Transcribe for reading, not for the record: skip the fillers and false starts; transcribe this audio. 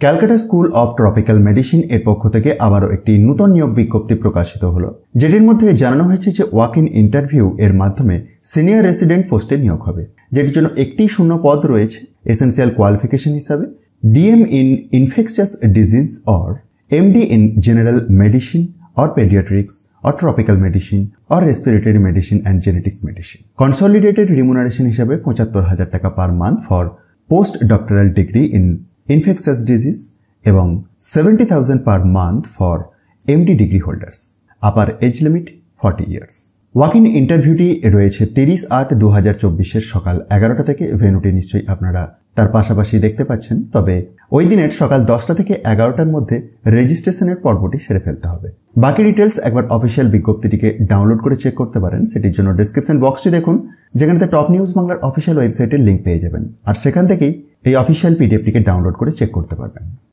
Calcutta school of tropical medicine এর পক্ষ থেকে আবারও একটি নতুন নিয়োগ বিজ্ঞপ্তি প্রকাশিত হলো, যেটির মধ্যে জানানো হয়েছে যে ওয়াক ইন ইন্টারভিউ এর মাধ্যমে সিনিয়র রেসিডেন্ট পোস্টে নিয়োগ হবে, যেটির জন্য একটি শূন্য পদ রয়েছে। এসেন্সিয়াল কোয়ালিফিকেশন হিসাবে DM in infectious disease or MD in general medicine or pediatrics or tropical medicine or respiratory medicine and genetics medicine. Consolidated remuneration হিসাবে ৭৫,০০০ টাকা per month for postdoctoral degree in infectious disease এবং 70,000 per month for MD degree holders. Upper age limit 40 years. Walk in ইন্টারভিউটি রয়েছে ৩০/৮/২০২৪ সকাল ১১টা থেকে। ভেন্যুটি নিশ্চয়ই আপনারা তার পাশাপাশি দেখতে পাচ্ছেন, তবে ওই দিনের সকাল 10টা থেকে 11টার মধ্যে রেজিস্ট্রেশনের পর্বটি সেরে ফেলতে হবে। বাকি ডিটেলস একবার অফিসিয়াল বিজ্ঞপ্তিটিকে ডাউনলোড করে চেক করতে পারেন। সেটির জন্য ডেসক্রিপশন বক্সটি দেখুন, যেখানে টপ নিউজ বাংলার অফিসিয়াল ওয়েবসাইটের লিঙ্ক পেয়ে যাবেন, আর সেখান থেকেই এই অফিসিয়াল পিডিএফটিকে ডাউনলোড করে চেক করতে পারবেন।